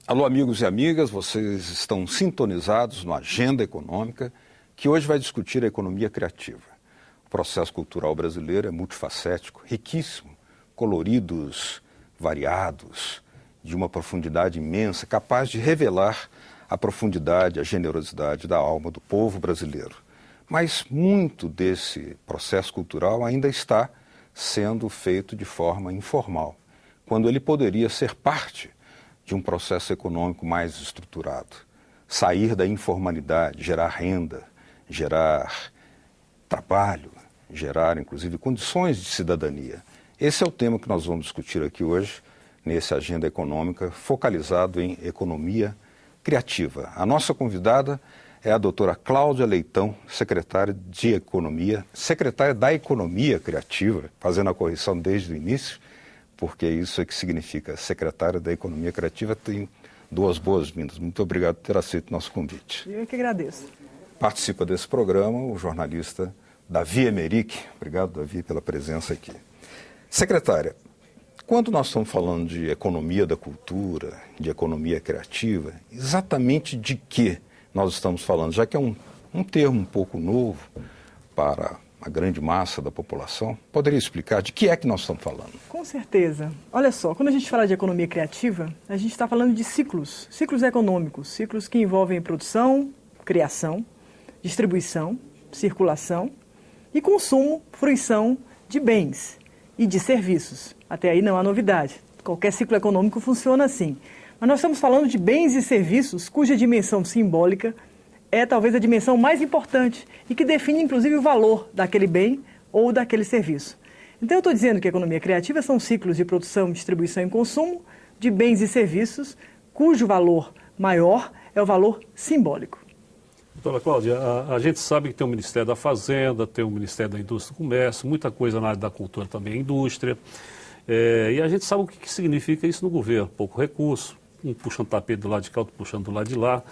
Alô, amigos e amigas, vocês estão sintonizados no Agenda Econômica, que hoje vai discutir a economia criativa. O processo cultural brasileiro é multifacético, riquíssimo, coloridos, variados, de uma profundidade imensa, capaz de revelar a profundidade, a generosidade da alma do povo brasileiro. Mas muito desse processo cultural ainda está sendo feito de forma informal, quando ele poderia ser parte de um processo econômico mais estruturado. Sair da informalidade, gerar renda, gerar trabalho, gerar, inclusive, condições de cidadania. Esse é o tema que nós vamos discutir aqui hoje, nesse Agenda Econômica, focalizado em economia criativa. A nossa convidada é a doutora Cláudia Leitão, secretária de Economia, secretária da Economia Criativa, fazendo a correção desde o início, porque isso é que significa secretária da Economia Criativa. Tem duas boas-vindas. Muito obrigado por ter aceito o nosso convite. Eu que agradeço. Participa desse programa o jornalista Davi Emerick. Obrigado, Davi, pela presença aqui. Secretária, quando nós estamos falando de economia da cultura, de economia criativa, exatamente de que nós estamos falando? Já que é um termo um pouco novo para a grande massa da população, poderia explicar de que é que nós estamos falando? Com certeza. Olha só, quando a gente fala de economia criativa, a gente está falando de ciclos econômicos, ciclos que envolvem produção, criação, distribuição, circulação e consumo, fruição de bens e de serviços. Até aí não há novidade. Qualquer ciclo econômico funciona assim. Mas nós estamos falando de bens e serviços cuja dimensão simbólica é talvez a dimensão mais importante e que define, inclusive, o valor daquele bem ou daquele serviço. Então, eu estou dizendo que a economia criativa são ciclos de produção, distribuição e consumo de bens e serviços cujo valor maior é o valor simbólico. Doutora Cláudia, a gente sabe que tem o Ministério da Fazenda, tem o Ministério da Indústria e Comércio, muita coisa na área da cultura também, indústria. E a gente sabe o que significa isso no governo, pouco recurso, um puxando o tapete do lado de cá, outro puxando do lado de lá.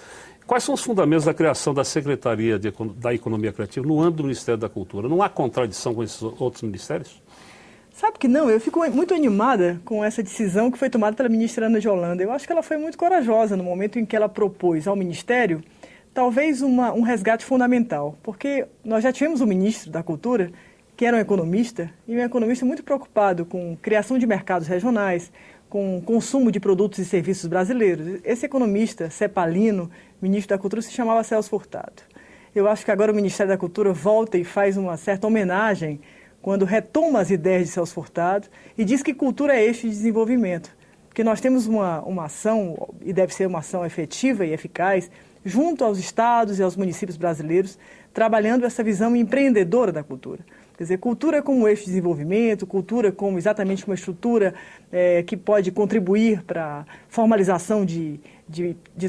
Quais são os fundamentos da criação da Secretaria da Economia Criativa no âmbito do Ministério da Cultura? Não há contradição com esses outros ministérios? Sabe que não, eu fico muito animada com essa decisão que foi tomada pela ministra Ana de Holanda. Eu acho que ela foi muito corajosa no momento em que ela propôs ao Ministério talvez um resgate fundamental, porque nós já tivemos um ministro da Cultura que era um economista, e um economista muito preocupado com criação de mercados regionais, com consumo de produtos e serviços brasileiros. Esse economista cepalino, ministro da Cultura, se chamava Celso Furtado. Eu acho que agora o Ministério da Cultura volta e faz uma certa homenagem quando retoma as ideias de Celso Furtado e diz que cultura é eixo de desenvolvimento. Porque nós temos uma ação, e deve ser uma ação efetiva e eficaz, junto aos estados e aos municípios brasileiros, trabalhando essa visão empreendedora da cultura. Quer dizer, cultura como eixo de desenvolvimento, cultura como exatamente uma estrutura que pode contribuir para a formalização de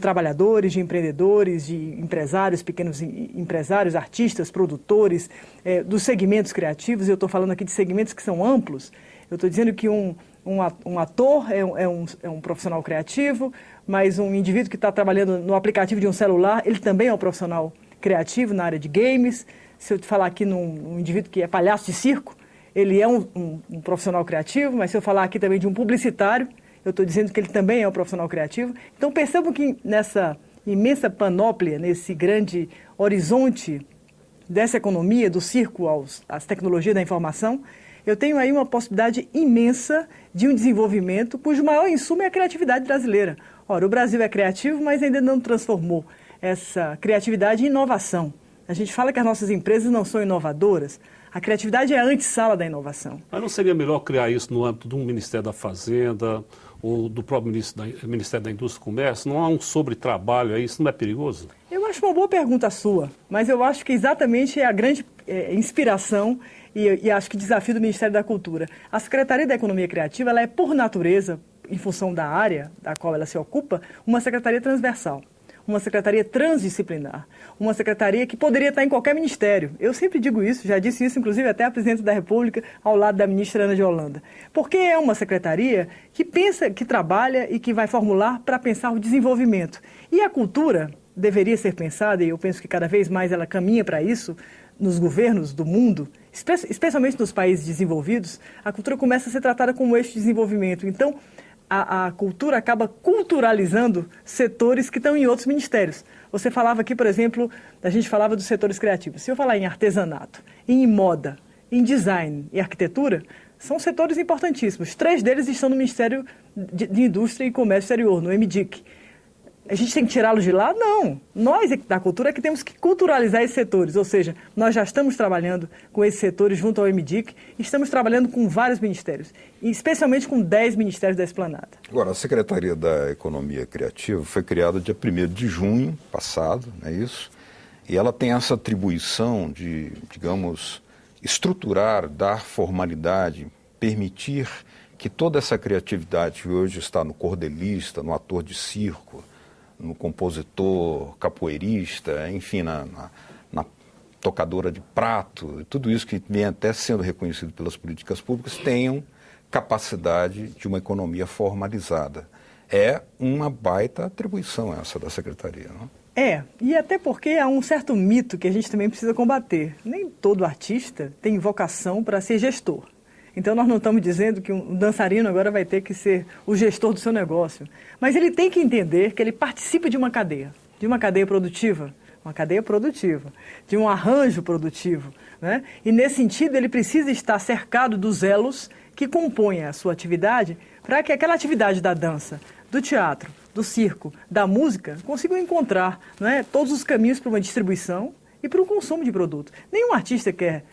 trabalhadores, de empreendedores, de empresários, pequenos empresários, artistas, produtores, dos segmentos criativos. Eu estou falando aqui de segmentos que são amplos. Eu estou dizendo que um ator é um profissional criativo, mas um indivíduo que está trabalhando no aplicativo de um celular, ele também é um profissional criativo na área de games. Se eu te falar aqui num indivíduo que é palhaço de circo, ele é um profissional criativo, mas se eu falar aqui também de um publicitário, eu estou dizendo que ele também é um profissional criativo. Então, percebam que nessa imensa panóplia, nesse grande horizonte dessa economia, do circo às tecnologias da informação, eu tenho aí uma possibilidade imensa de um desenvolvimento cujo maior insumo é a criatividade brasileira. Ora, o Brasil é criativo, mas ainda não transformou essa criatividade em inovação. A gente fala que as nossas empresas não são inovadoras. A criatividade é a antessala da inovação. Mas não seria melhor criar isso no âmbito do Ministério da Fazenda ou do próprio Ministério da Indústria e Comércio? Não há um sobretrabalho aí? Isso não é perigoso? Eu acho uma boa pergunta sua, mas eu acho que exatamente é a grande inspiração e acho que desafio do Ministério da Cultura. A Secretaria da Economia Criativa ela é, por natureza, em função da área da qual ela se ocupa, uma secretaria transversal. Uma secretaria transdisciplinar, uma secretaria que poderia estar em qualquer ministério. Eu sempre digo isso, já disse isso, inclusive, até a presidente da República, ao lado da ministra Ana de Holanda. Porque é uma secretaria que pensa, que trabalha e que vai formular para pensar o desenvolvimento. E a cultura deveria ser pensada, e eu penso que cada vez mais ela caminha para isso, nos governos do mundo, especialmente nos países desenvolvidos, a cultura começa a ser tratada como eixo de desenvolvimento. Então, a cultura acaba culturalizando setores que estão em outros ministérios. Você falava aqui, por exemplo, a gente falava dos setores criativos. Se eu falar em artesanato, em moda, em design e arquitetura, são setores importantíssimos. 3 deles estão no Ministério de Indústria e Comércio Exterior, no MDIC. A gente tem que tirá-los de lá? Não. Nós, da cultura, é que temos que culturalizar esses setores. Ou seja, nós já estamos trabalhando com esses setores junto ao MDIC, estamos trabalhando com vários ministérios, e especialmente com 10 ministérios da Esplanada. Agora, a Secretaria da Economia Criativa foi criada dia 1º de junho passado, não é isso? E ela tem essa atribuição de, digamos, estruturar, dar formalidade, permitir que toda essa criatividade que hoje está no cordelista, no ator de circo, no compositor capoeirista, enfim, na tocadora de prato, tudo isso que vem até sendo reconhecido pelas políticas públicas, tenham capacidade de uma economia formalizada. É uma baita atribuição essa da Secretaria, não? E até porque há um certo mito que a gente também precisa combater. Nem todo artista tem vocação para ser gestor. Então, nós não estamos dizendo que um dançarino agora vai ter que ser o gestor do seu negócio. Mas ele tem que entender que ele participa de uma cadeia produtiva, de um arranjo produtivo, né? E, nesse sentido, ele precisa estar cercado dos elos que compõem a sua atividade para que aquela atividade da dança, do teatro, do circo, da música, consigam encontrar, né, todos os caminhos para uma distribuição e para o consumo de produto. Nenhum artista quer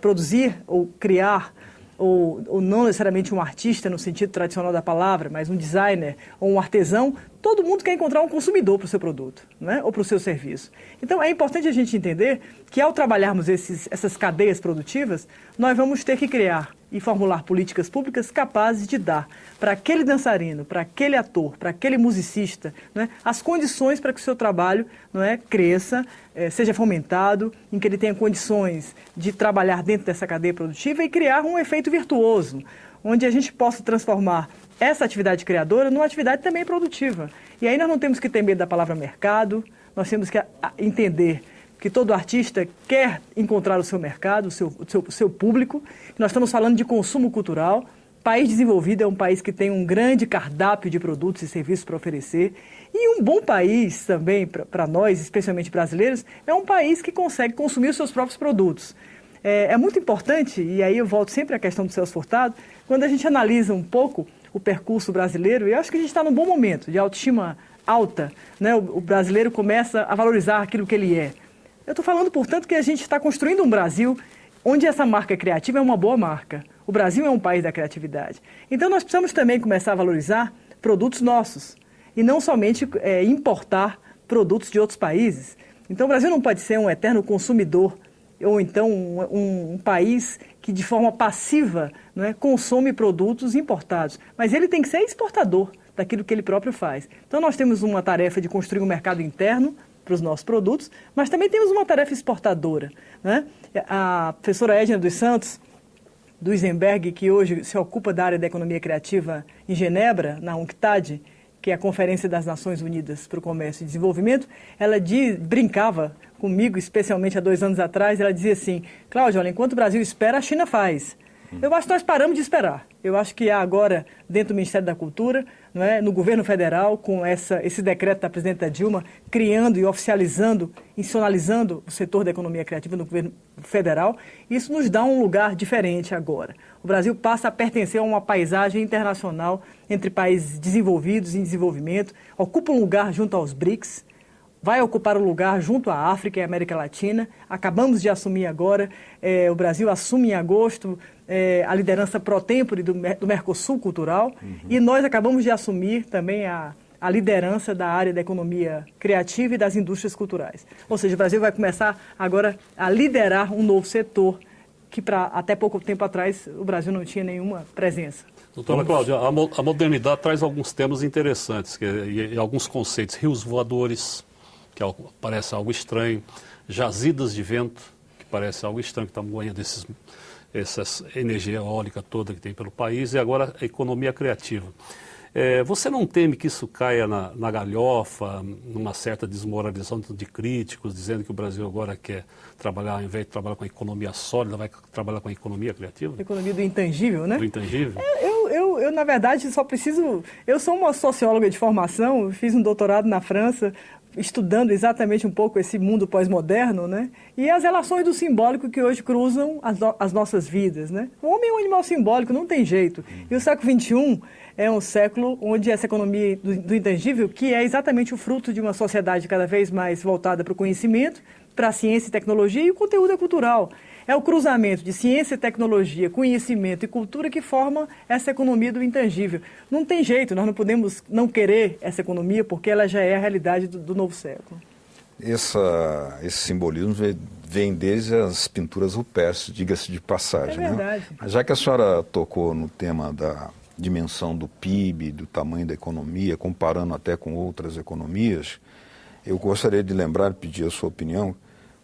produzir ou criar ou não necessariamente um artista no sentido tradicional da palavra, mas um designer ou um artesão, todo mundo quer encontrar um consumidor para o seu produto, né? Ou para o seu serviço. Então, é importante a gente entender que, ao trabalharmos essas cadeias produtivas, nós vamos ter que criar e formular políticas públicas capazes de dar para aquele dançarino, para aquele ator, para aquele musicista, né, as condições para que o seu trabalho, não é, cresça, seja fomentado, em que ele tenha condições de trabalhar dentro dessa cadeia produtiva e criar um efeito virtuoso, onde a gente possa transformar essa atividade criadora numa atividade também produtiva. E aí nós não temos que ter medo da palavra mercado, nós temos que entender que todo artista quer encontrar o seu mercado, o seu público. Nós estamos falando de consumo cultural. País desenvolvido é um país que tem um grande cardápio de produtos e serviços para oferecer. E um bom país também, para nós, especialmente brasileiros, é um país que consegue consumir os seus próprios produtos. É muito importante, e aí eu volto sempre à questão do Celso Furtado, quando a gente analisa um pouco o percurso brasileiro, eu acho que a gente está num bom momento de autoestima alta, né? O brasileiro começa a valorizar aquilo que ele é. Eu estou falando, portanto, que a gente está construindo um Brasil onde essa marca criativa é uma boa marca. O Brasil é um país da criatividade. Então, nós precisamos também começar a valorizar produtos nossos e não somente importar produtos de outros países. Então, o Brasil não pode ser um eterno consumidor ou então um país que, de forma passiva, não é, consome produtos importados. Mas ele tem que ser exportador daquilo que ele próprio faz. Então, nós temos uma tarefa de construir um mercado interno para os nossos produtos, mas também temos uma tarefa exportadora, né? A professora Edna dos Santos, do Isenberg, que hoje se ocupa da área da economia criativa em Genebra, na UNCTAD, que é a Conferência das Nações Unidas para o Comércio e Desenvolvimento, ela brincava comigo, especialmente há 2 anos atrás, ela dizia assim: Cláudia, olha, enquanto o Brasil espera, a China faz. Eu acho que nós paramos de esperar. Eu acho que há agora, dentro do Ministério da Cultura, não é, no governo federal, com esse decreto da presidenta Dilma, criando e oficializando, institucionalizando o setor da economia criativa no governo federal, isso nos dá um lugar diferente agora. O Brasil passa a pertencer a uma paisagem internacional entre países desenvolvidos e em desenvolvimento, ocupa um lugar junto aos BRICS, vai ocupar um lugar junto à África e à América Latina. Acabamos de assumir agora, o Brasil assume em agosto a liderança pro tempore do Mercosul Cultural, e nós acabamos de assumir também a liderança da área da economia criativa e das indústrias culturais. Ou seja, o Brasil vai começar agora a liderar um novo setor que até pouco tempo atrás o Brasil não tinha nenhuma presença. Doutora Cláudia, a modernidade traz alguns temas interessantes e alguns conceitos. Rios voadores, que parece algo estranho, jazidas de vento, que parece algo estranho, que estamos ganhando essa energia eólica toda que tem pelo país, e agora a economia criativa. Você não teme que isso caia na galhofa, numa certa desmoralização de críticos, dizendo que o Brasil agora quer trabalhar, ao invés de trabalhar com a economia sólida, vai trabalhar com a economia criativa? A economia do intangível, né? Do intangível? eu, na verdade, só preciso... Eu sou uma socióloga de formação, fiz um doutorado na França, estudando exatamente um pouco esse mundo pós-moderno, né? E as relações do simbólico que hoje cruzam as nossas vidas, né? O homem é um animal simbólico, não tem jeito. E o século XXI é um século onde essa economia do intangível, que é exatamente o fruto de uma sociedade cada vez mais voltada para o conhecimento, para a ciência e tecnologia, e o conteúdo é cultural. É o cruzamento de ciência e tecnologia, conhecimento e cultura que forma essa economia do intangível. Não tem jeito, nós não podemos não querer essa economia porque ela já é a realidade do novo século. Esse simbolismo vem desde as pinturas rupestres, diga-se de passagem. É verdade. Né? Mas já que a senhora tocou no tema da dimensão do PIB, do tamanho da economia, comparando até com outras economias, eu gostaria de lembrar e pedir a sua opinião.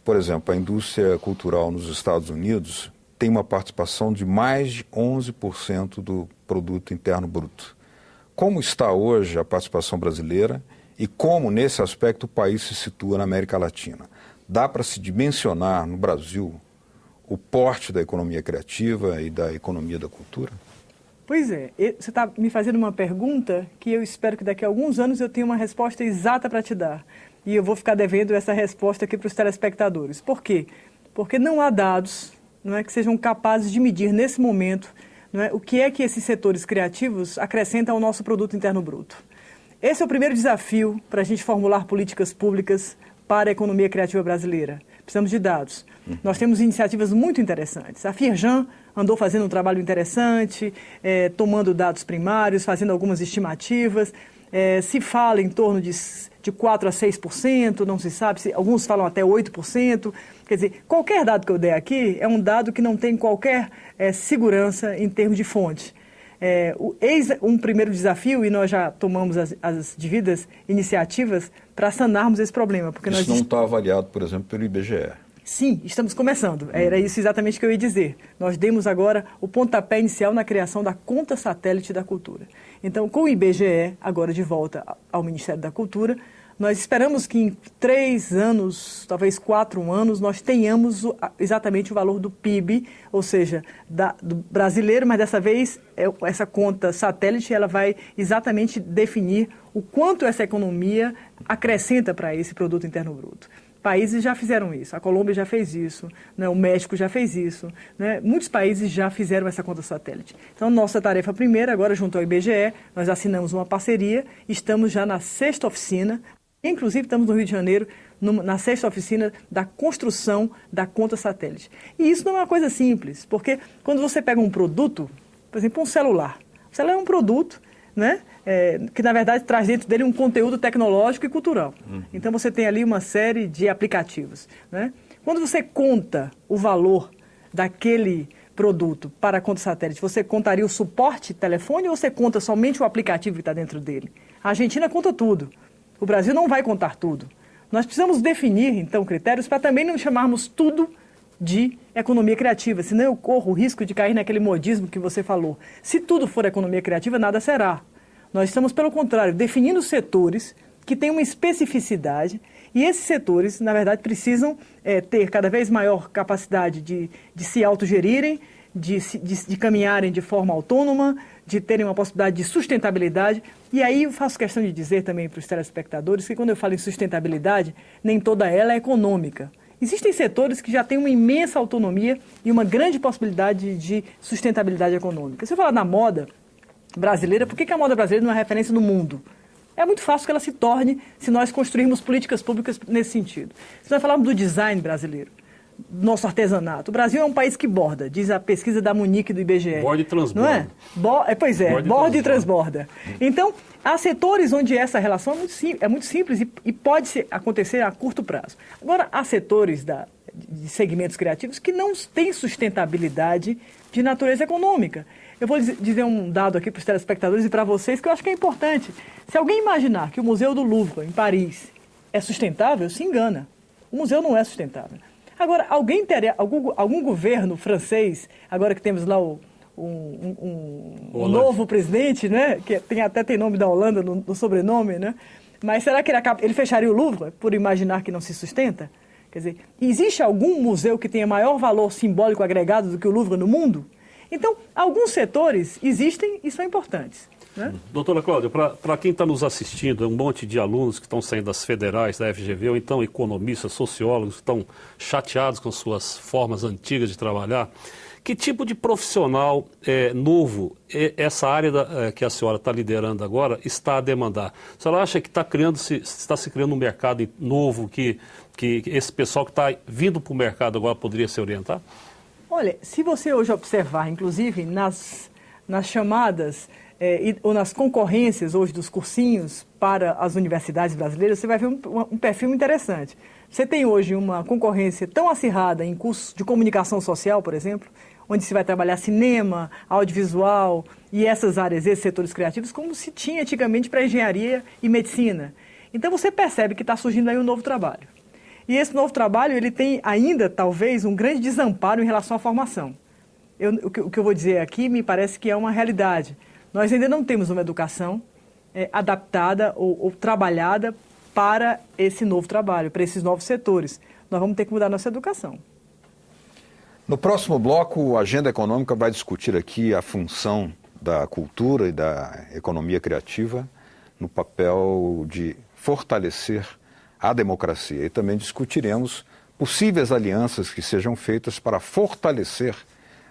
Por exemplo, a indústria cultural nos Estados Unidos tem uma participação de mais de 11% do produto interno bruto. Como está hoje a participação brasileira e como, nesse aspecto, o país se situa na América Latina? Dá para se dimensionar no Brasil o porte da economia criativa e da economia da cultura? Pois é, você está me fazendo uma pergunta que eu espero que daqui a alguns anos eu tenha uma resposta exata para te dar. E eu vou ficar devendo essa resposta aqui para os telespectadores. Por quê? Porque não há dados, não é, que sejam capazes de medir nesse momento, não é, o que é que esses setores criativos acrescentam ao nosso produto interno bruto. Esse é o primeiro desafio para a gente formular políticas públicas para a economia criativa brasileira. Precisamos de dados. Nós temos iniciativas muito interessantes. A Firjan andou fazendo um trabalho interessante, tomando dados primários, fazendo algumas estimativas. Se fala em torno de 4% a 6%, não se sabe, alguns falam até 8%. Quer dizer, qualquer dado que eu der aqui é um dado que não tem qualquer segurança em termos de fonte. Eis um primeiro desafio, e nós já tomamos as devidas iniciativas para sanarmos esse problema. Porque isso não está avaliado, por exemplo, pelo IBGE. Sim, estamos começando. Era isso exatamente que eu ia dizer. Nós demos agora o pontapé inicial na criação da conta satélite da cultura. Então, com o IBGE, agora de volta ao Ministério da Cultura, nós esperamos que em 3 anos, talvez 4 anos, nós tenhamos exatamente o valor do PIB, ou seja, do brasileiro, mas dessa vez essa conta satélite ela vai exatamente definir o quanto essa economia acrescenta para esse produto interno bruto. Países já fizeram isso, a Colômbia já fez isso, né? O México já fez isso, né? Muitos países já fizeram essa conta satélite. Então, nossa tarefa primeira, agora junto ao IBGE, nós assinamos uma parceria, estamos já na 6ª oficina, inclusive estamos no Rio de Janeiro, na 6ª oficina da construção da conta satélite. E isso não é uma coisa simples, porque quando você pega um produto, por exemplo, um celular, o celular é um produto, né? Que na verdade traz dentro dele um conteúdo tecnológico e cultural. Então você tem ali uma série de aplicativos, né? Quando você conta o valor daquele produto para a conta satélite, você contaria o suporte telefone ou você conta somente o aplicativo que está dentro dele? A Argentina conta tudo. O Brasil não vai contar tudo. Nós precisamos definir, então, critérios para também não chamarmos tudo de economia criativa, senão eu corro o risco de cair naquele modismo que você falou. Se tudo for economia criativa, nada será. Nós estamos, pelo contrário, definindo setores que têm uma especificidade e esses setores, na verdade, precisam ter cada vez maior capacidade de se autogerirem, de caminharem de forma autônoma, de terem uma possibilidade de sustentabilidade. E aí eu faço questão de dizer também para os telespectadores que quando eu falo em sustentabilidade, nem toda ela é econômica. Existem setores que já têm uma imensa autonomia e uma grande possibilidade de sustentabilidade econômica. Se eu falar da moda brasileira, por que a moda brasileira não é referência no mundo? É muito fácil que ela se torne se nós construirmos políticas públicas nesse sentido. Se nós falarmos do design brasileiro, do nosso artesanato, o Brasil é um país que borda, diz a pesquisa da Munique do IBGE. Borda e transborda. Não é? Pois é, borda e transborda. Então, há setores onde essa relação é muito simples e pode acontecer a curto prazo. Agora, há setores de segmentos criativos que não têm sustentabilidade de natureza econômica. Eu vou dizer um dado aqui para os telespectadores e para vocês que eu acho que é importante. Se alguém imaginar que o Museu do Louvre, em Paris, é sustentável, se engana. O museu não é sustentável. Agora, algum governo francês, agora que temos lá um novo presidente, né, que tem nome da Holanda no sobrenome, né? Mas será que ele fecharia o Louvre por imaginar que não se sustenta? Quer dizer, existe algum museu que tenha maior valor simbólico agregado do que o Louvre no mundo? Então, alguns setores existem e são importantes. Né? Doutora Cláudia, para quem está nos assistindo, é um monte de alunos que estão saindo das federais, da FGV, ou então economistas, sociólogos, que estão chateados com suas formas antigas de trabalhar. Que tipo de profissional novo essa área que a senhora está liderando agora está a demandar? A senhora acha que está se criando um mercado novo, que esse pessoal que está vindo para o mercado agora poderia se orientar? Olha, se você hoje observar, inclusive, nas chamadas ou nas concorrências hoje dos cursinhos para as universidades brasileiras, você vai ver um perfil interessante. Você tem hoje uma concorrência tão acirrada em cursos de comunicação social, por exemplo, onde se vai trabalhar cinema, audiovisual e essas áreas, esses setores criativos, como se tinha antigamente para engenharia e medicina. Então você percebe que está surgindo aí um novo trabalho. E esse novo trabalho, ele tem ainda, talvez, um grande desamparo em relação à formação. O que eu vou dizer aqui me parece que é uma realidade. Nós ainda não temos uma educação adaptada ou trabalhada para esse novo trabalho, para esses novos setores. Nós vamos ter que mudar nossa educação. No próximo bloco, a Agenda Econômica vai discutir aqui a função da cultura e da economia criativa no papel de fortalecer a democracia. E também discutiremos possíveis alianças que sejam feitas para fortalecer,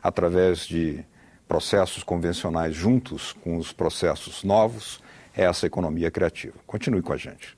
através de processos convencionais juntos com os processos novos, essa economia criativa. Continue com a gente.